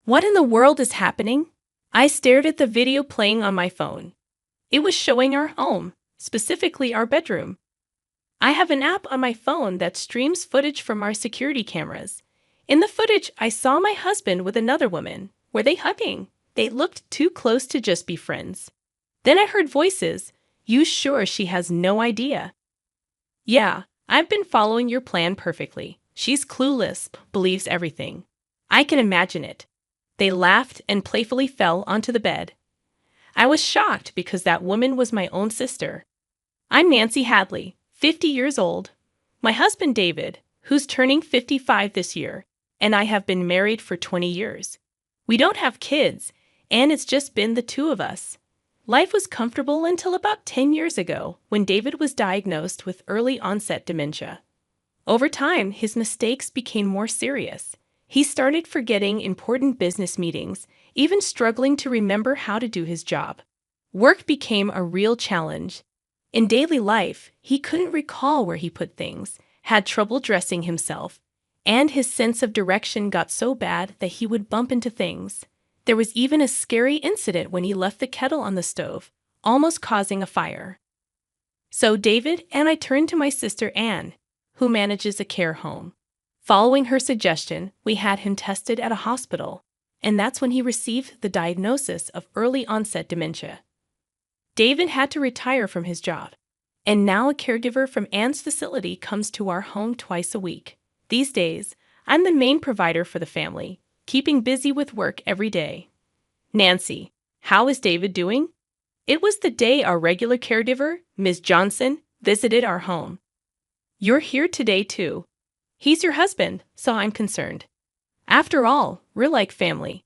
What in the world is happening? I stared at the video playing on my phone. It was showing our home, specifically our bedroom. I have an app on my phone that streams footage from our security cameras. In the footage, I saw my husband with another woman. Were they hugging? They looked too close to just be friends. Then I heard voices. You sure she has no idea? Yeah, I've been following your plan perfectly. She's clueless, believes everything. I can imagine it. They laughed and playfully fell onto the bed. I was shocked because that woman was my own sister. I'm Nancy Hadley, 50 years old. My husband David, who's turning 55 this year, and I have been married for 20 years. We don't have kids, and it's just been the two of us. Life was comfortable until about 10 years ago when David was diagnosed with early onset dementia. Over time, his mistakes became more serious. He started forgetting important business meetings, even struggling to remember how to do his job. Work became a real challenge. In daily life, he couldn't recall where he put things, had trouble dressing himself, and his sense of direction got so bad that he would bump into things. There was even a scary incident when he left the kettle on the stove, almost causing a fire. So David and I turned to my sister Anne, who manages a care home. Following her suggestion, we had him tested at a hospital, and that's when he received the diagnosis of early onset dementia. David had to retire from his job, and now a caregiver from Anne's facility comes to our home twice a week. These days, I'm the main provider for the family, keeping busy with work every day. Nancy, how is David doing? It was the day our regular caregiver, Ms. Johnson, visited our home. You're here today too. He's your husband, so I'm concerned. After all, we're like family.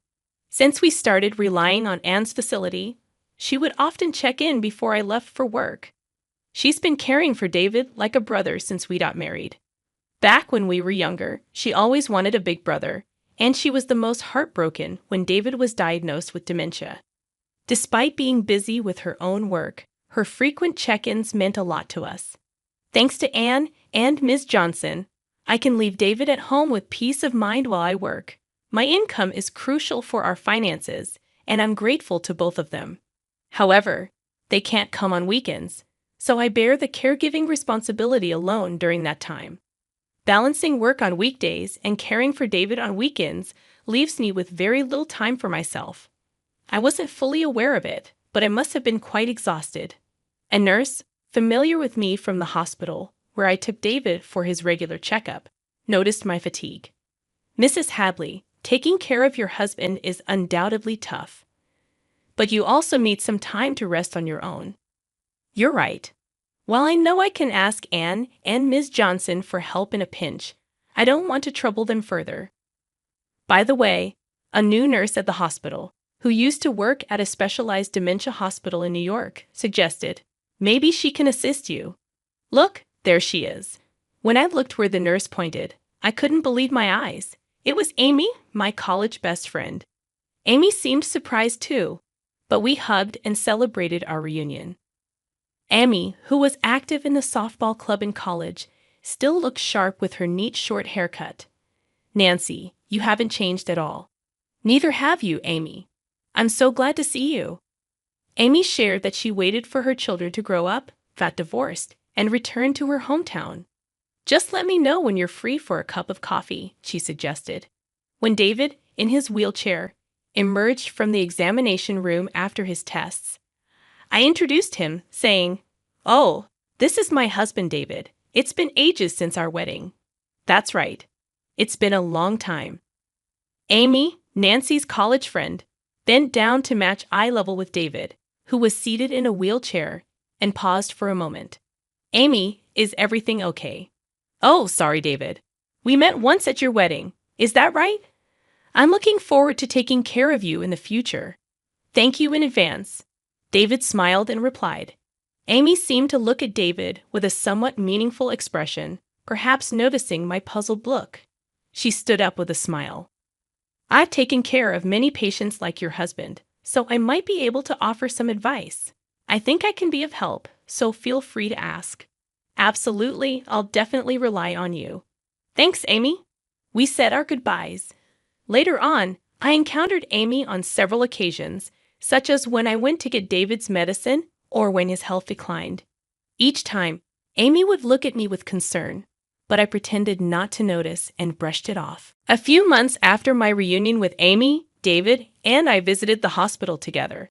Since we started relying on Anne's facility, she would often check in before I left for work. She's been caring for David like a brother since we got married. Back when we were younger, she always wanted a big brother, and she was the most heartbroken when David was diagnosed with dementia. Despite being busy with her own work, her frequent check-ins meant a lot to us. Thanks to Anne and Ms. Johnson, I can leave David at home with peace of mind while I work. My income is crucial for our finances, and I'm grateful to both of them. However, they can't come on weekends, so I bear the caregiving responsibility alone during that time. Balancing work on weekdays and caring for David on weekends leaves me with very little time for myself. I wasn't fully aware of it, but I must have been quite exhausted. A nurse, familiar with me from the hospital, where I took David for his regular checkup, noticed my fatigue. Mrs. Hadley, taking care of your husband is undoubtedly tough. But you also need some time to rest on your own. You're right. While I know I can ask Anne and Ms. Johnson for help in a pinch, I don't want to trouble them further. By the way, a new nurse at the hospital, who used to work at a specialized dementia hospital in New York, suggested, maybe she can assist you. Look, there she is. When I looked where the nurse pointed, I couldn't believe my eyes. It was Amy, my college best friend. Amy seemed surprised too, but we hugged and celebrated our reunion. Amy, who was active in the softball club in college, still looked sharp with her neat short haircut. Nancy, you haven't changed at all. Neither have you, Amy. I'm so glad to see you. Amy shared that she waited for her children to grow up, got divorced, and returned to her hometown. Just let me know when you're free for a cup of coffee, she suggested. When David, in his wheelchair, emerged from the examination room after his tests, I introduced him, saying, "Oh, this is my husband, David. It's been ages since our wedding." That's right. It's been a long time. Amy, Nancy's college friend, bent down to match eye level with David, who was seated in a wheelchair, and paused for a moment. Amy, is everything okay? Oh, sorry, David. We met once at your wedding. Is that right? I'm looking forward to taking care of you in the future. Thank you in advance. David smiled and replied. Amy seemed to look at David with a somewhat meaningful expression, perhaps noticing my puzzled look. She stood up with a smile. I've taken care of many patients like your husband, so I might be able to offer some advice. I think I can be of help, so feel free to ask. Absolutely, I'll definitely rely on you. Thanks, Amy. We said our goodbyes. Later on, I encountered Amy on several occasions, such as when I went to get David's medicine or when his health declined. Each time, Amy would look at me with concern, but I pretended not to notice and brushed it off. A few months after my reunion with Amy, David and I visited the hospital together.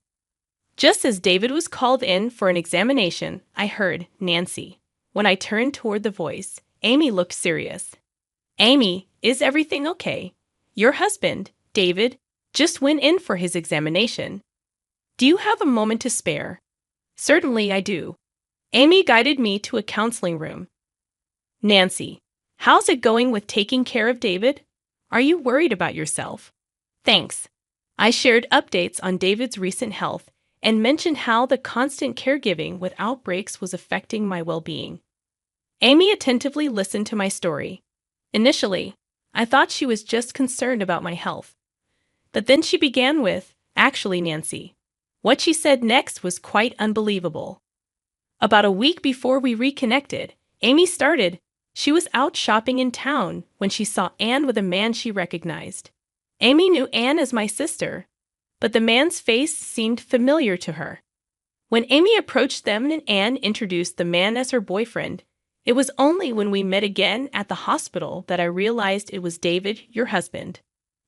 Just as David was called in for an examination, I heard Nancy. When I turned toward the voice, Amy looked serious. Amy, is everything okay? Your husband, David, just went in for his examination. Do you have a moment to spare? Certainly I do. Amy guided me to a counseling room. Nancy, how's it going with taking care of David? Are you worried about yourself? Thanks. I shared updates on David's recent health and mentioned how the constant caregiving without breaks was affecting my well-being. Amy attentively listened to my story. Initially, I thought she was just concerned about my health. But then she began with, "Actually, Nancy." What she said next was quite unbelievable. About a week before we reconnected, Amy started. She was out shopping in town when she saw Anne with a man she recognized. Amy knew Anne as my sister, but the man's face seemed familiar to her. When Amy approached them and Anne introduced the man as her boyfriend, it was only when we met again at the hospital that I realized it was David, your husband.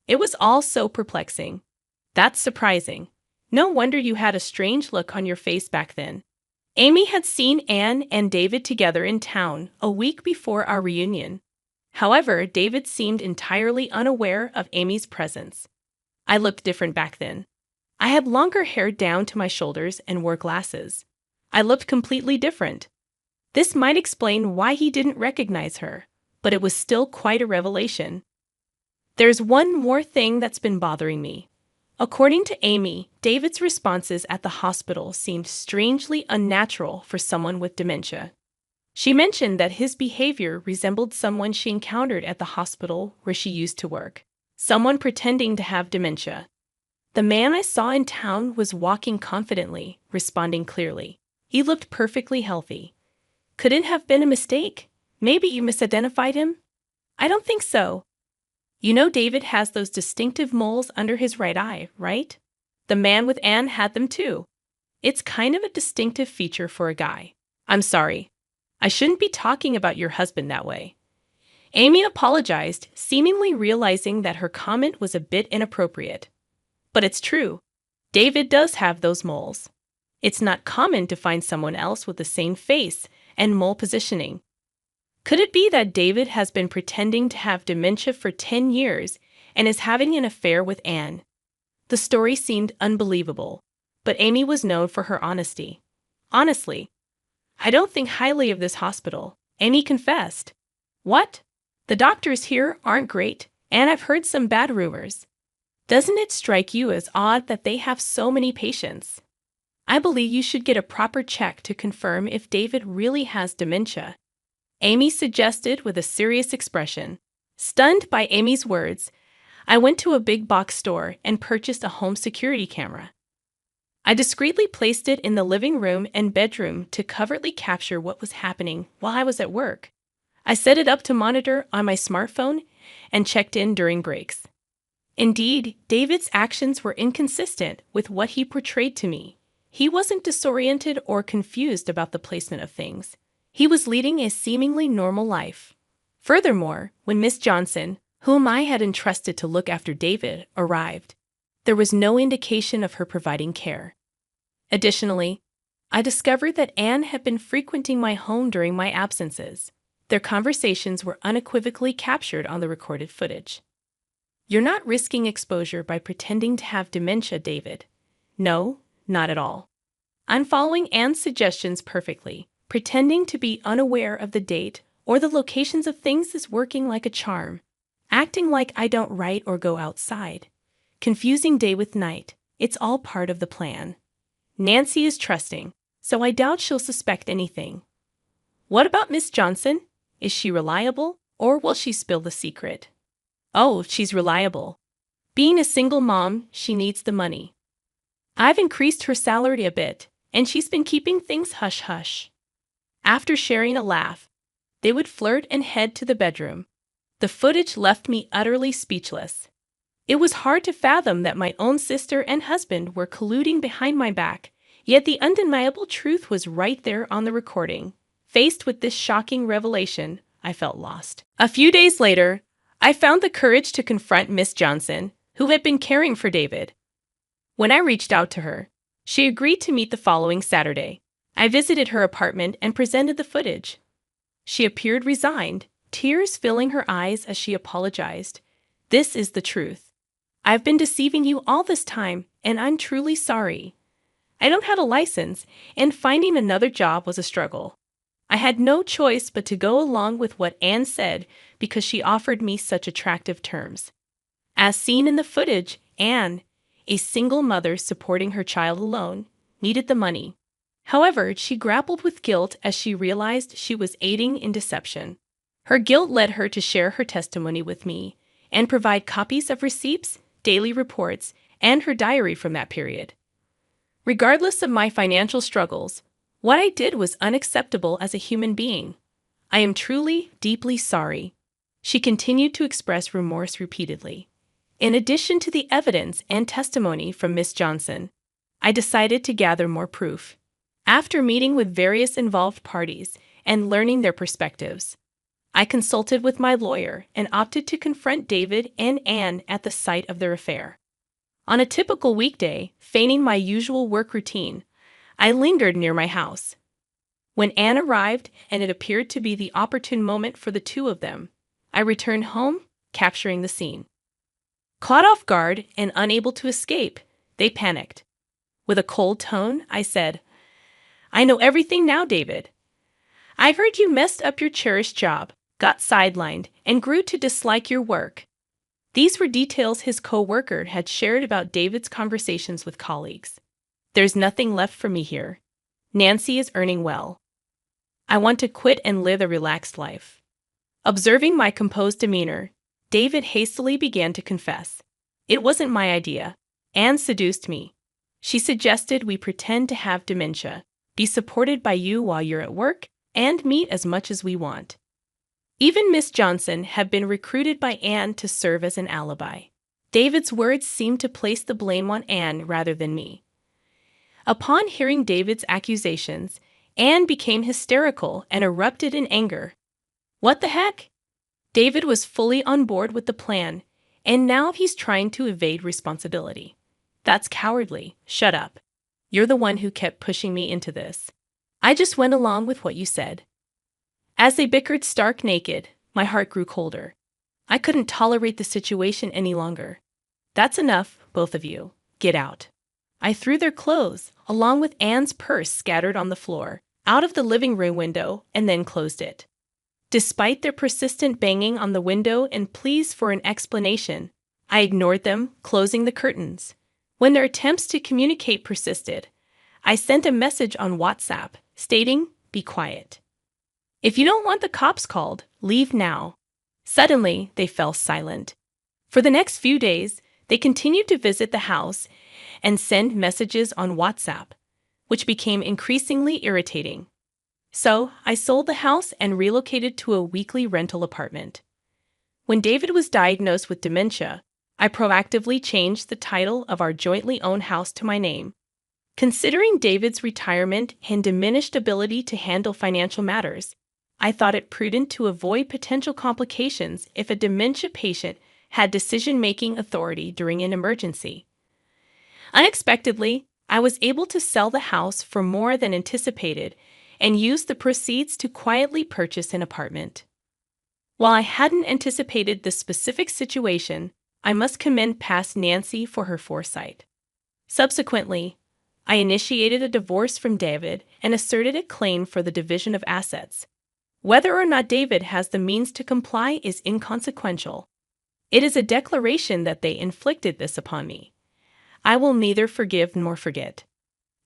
It was all so perplexing. That's surprising. No wonder you had a strange look on your face back then. Amy had seen Anne and David together in town a week before our reunion. However, David seemed entirely unaware of Amy's presence. I looked different back then. I had longer hair down to my shoulders and wore glasses. I looked completely different. This might explain why he didn't recognize her, but it was still quite a revelation. There's one more thing that's been bothering me. According to Amy, David's responses at the hospital seemed strangely unnatural for someone with dementia. She mentioned that his behavior resembled someone she encountered at the hospital where she used to work. Someone pretending to have dementia. The man I saw in town was walking confidently, responding clearly. He looked perfectly healthy. Could it have been a mistake? Maybe you misidentified him? I don't think so. You know David has those distinctive moles under his right eye, right? The man with Anne had them too. It's kind of a distinctive feature for a guy. I'm sorry. I shouldn't be talking about your husband that way. Amy apologized, seemingly realizing that her comment was a bit inappropriate. But it's true. David does have those moles. It's not common to find someone else with the same face and mole positioning. Could it be that David has been pretending to have dementia for 10 years and is having an affair with Anne? The story seemed unbelievable, but Amy was known for her honesty. Honestly, I don't think highly of this hospital, Amy confessed. What? The doctors here aren't great, and I've heard some bad rumors. Doesn't it strike you as odd that they have so many patients? I believe you should get a proper check to confirm if David really has dementia. Amy suggested with a serious expression. Stunned by Amy's words, I went to a big box store and purchased a home security camera. I discreetly placed it in the living room and bedroom to covertly capture what was happening while I was at work. I set it up to monitor on my smartphone and checked in during breaks. Indeed, David's actions were inconsistent with what he portrayed to me. He wasn't disoriented or confused about the placement of things. He was leading a seemingly normal life. Furthermore, when Miss Johnson, whom I had entrusted to look after David, arrived, there was no indication of her providing care. Additionally, I discovered that Anne had been frequenting my home during my absences. Their conversations were unequivocally captured on the recorded footage. You're not risking exposure by pretending to have dementia, David. No, not at all. I'm following Anne's suggestions perfectly. Pretending to be unaware of the date or the locations of things is working like a charm. Acting like I don't write or go outside. Confusing day with night. It's all part of the plan. Nancy is trusting, so I doubt she'll suspect anything. What about Miss Johnson? Is she reliable, or will she spill the secret? Oh, she's reliable. Being a single mom, she needs the money. I've increased her salary a bit, and she's been keeping things hush-hush. After sharing a laugh, they would flirt and head to the bedroom. The footage left me utterly speechless. It was hard to fathom that my own sister and husband were colluding behind my back, yet the undeniable truth was right there on the recording. Faced with this shocking revelation, I felt lost. A few days later, I found the courage to confront Miss Johnson, who had been caring for David. When I reached out to her, she agreed to meet the following Saturday. I visited her apartment and presented the footage. She appeared resigned, tears filling her eyes as she apologized. "This is the truth. I've been deceiving you all this time, and I'm truly sorry. I don't have a license, and finding another job was a struggle. I had no choice but to go along with what Anne said because she offered me such attractive terms." As seen in the footage, Anne, a single mother supporting her child alone, needed the money. However, she grappled with guilt as she realized she was aiding in deception. Her guilt led her to share her testimony with me and provide copies of receipts, daily reports, and her diary from that period. Regardless of my financial struggles, what I did was unacceptable as a human being. I am truly, deeply sorry. She continued to express remorse repeatedly. In addition to the evidence and testimony from Miss Johnson, I decided to gather more proof. After meeting with various involved parties and learning their perspectives, I consulted with my lawyer and opted to confront David and Anne at the site of their affair. On a typical weekday, feigning my usual work routine, I lingered near my house. When Anne arrived and it appeared to be the opportune moment for the two of them, I returned home, capturing the scene. Caught off guard and unable to escape, they panicked. With a cold tone, I said, "I know everything now, David. I heard you messed up your cherished job, got sidelined, and grew to dislike your work." These were details his co-worker had shared about David's conversations with colleagues. "There's nothing left for me here. Nancy is earning well. I want to quit and live a relaxed life." Observing my composed demeanor, David hastily began to confess. "It wasn't my idea. Anne seduced me. She suggested we pretend to have dementia, be supported by you while you're at work, and meet as much as we want." Even Miss Johnson had been recruited by Anne to serve as an alibi. David's words seemed to place the blame on Anne rather than me. Upon hearing David's accusations, Anne became hysterical and erupted in anger. "What the heck? David was fully on board with the plan, and now he's trying to evade responsibility. That's cowardly. Shut up. You're the one who kept pushing me into this. I just went along with what you said." As they bickered stark naked, my heart grew colder. I couldn't tolerate the situation any longer. "That's enough, both of you. Get out." I threw their clothes, along with Anne's purse scattered on the floor, out of the living room window and then closed it. Despite their persistent banging on the window and pleas for an explanation, I ignored them, closing the curtains. When their attempts to communicate persisted, I sent a message on WhatsApp stating, "Be quiet. If you don't want the cops called, leave now." Suddenly, they fell silent. For the next few days, they continued to visit the house and send messages on WhatsApp, which became increasingly irritating. So, I sold the house and relocated to a weekly rental apartment. When David was diagnosed with dementia, I proactively changed the title of our jointly owned house to my name. Considering David's retirement and diminished ability to handle financial matters, I thought it prudent to avoid potential complications if a dementia patient had decision-making authority during an emergency. Unexpectedly, I was able to sell the house for more than anticipated and use the proceeds to quietly purchase an apartment. While I hadn't anticipated this specific situation, I must commend past Nancy for her foresight. Subsequently, I initiated a divorce from David and asserted a claim for the division of assets. Whether or not David has the means to comply is inconsequential. It is a declaration that they inflicted this upon me. I will neither forgive nor forget.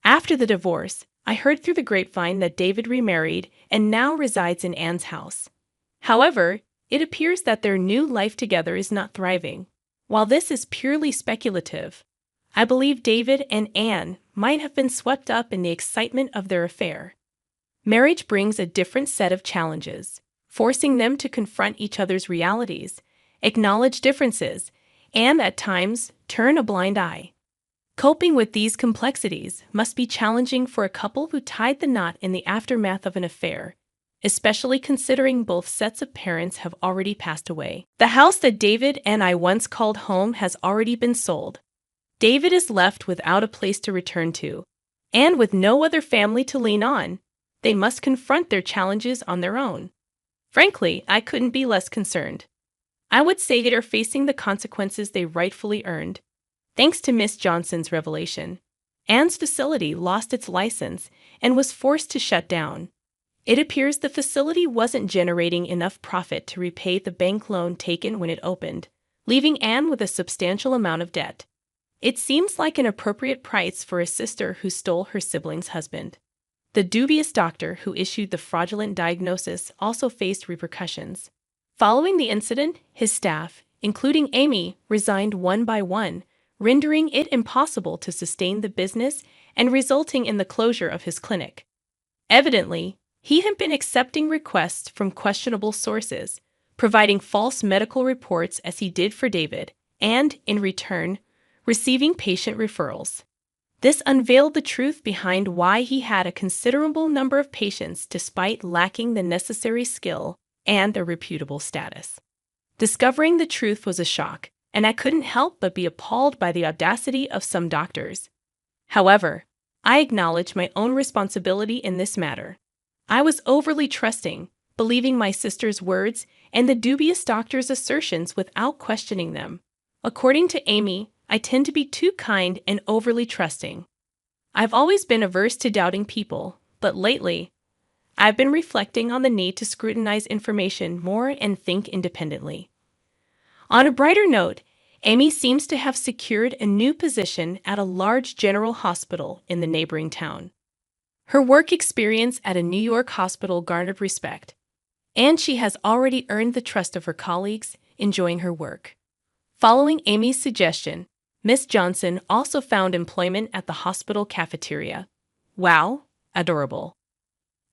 After the divorce, I heard through the grapevine that David remarried and now resides in Anne's house. However, it appears that their new life together is not thriving. While this is purely speculative, I believe David and Anne might have been swept up in the excitement of their affair. Marriage brings a different set of challenges, forcing them to confront each other's realities, acknowledge differences, and at times turn a blind eye. Coping with these complexities must be challenging for a couple who tied the knot in the aftermath of an affair, especially considering both sets of parents have already passed away. The house that David and I once called home has already been sold. David is left without a place to return to, and with no other family to lean on. They must confront their challenges on their own. Frankly, I couldn't be less concerned. I would say they are facing the consequences they rightfully earned. Thanks to Miss Johnson's revelation, Anne's facility lost its license and was forced to shut down. It appears the facility wasn't generating enough profit to repay the bank loan taken when it opened, leaving Anne with a substantial amount of debt. It seems like an appropriate price for a sister who stole her sibling's husband. The dubious doctor who issued the fraudulent diagnosis also faced repercussions. Following the incident, his staff, including Amy, resigned one by one, rendering it impossible to sustain the business and resulting in the closure of his clinic. Evidently, he had been accepting requests from questionable sources, providing false medical reports as he did for David, and, in return, receiving patient referrals. This unveiled the truth behind why he had a considerable number of patients despite lacking the necessary skill and a reputable status. Discovering the truth was a shock, and I couldn't help but be appalled by the audacity of some doctors. However, I acknowledge my own responsibility in this matter. I was overly trusting, believing my sister's words and the dubious doctor's assertions without questioning them. According to Amy, I tend to be too kind and overly trusting. I've always been averse to doubting people, but lately, I've been reflecting on the need to scrutinize information more and think independently. On a brighter note, Amy seems to have secured a new position at a large general hospital in the neighboring town. Her work experience at a New York hospital garnered respect, and she has already earned the trust of her colleagues, enjoying her work. Following Amy's suggestion, Miss Johnson also found employment at the hospital cafeteria. Wow, adorable.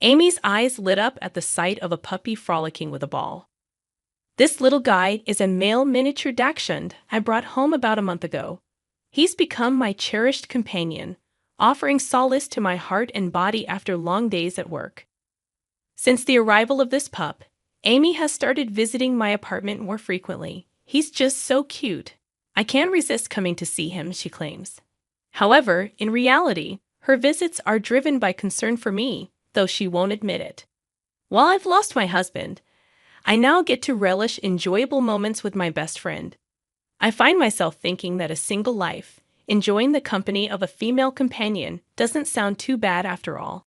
Amy's eyes lit up at the sight of a puppy frolicking with a ball. This little guy is a male miniature dachshund I brought home about a month ago. He's become my cherished companion, offering solace to my heart and body after long days at work. Since the arrival of this pup, Amy has started visiting my apartment more frequently. He's just so cute. I can't resist coming to see him, she claims. However, in reality, her visits are driven by concern for me, though she won't admit it. While I've lost my husband, I now get to relish enjoyable moments with my best friend. I find myself thinking that a single life, enjoying the company of a female companion, doesn't sound too bad after all.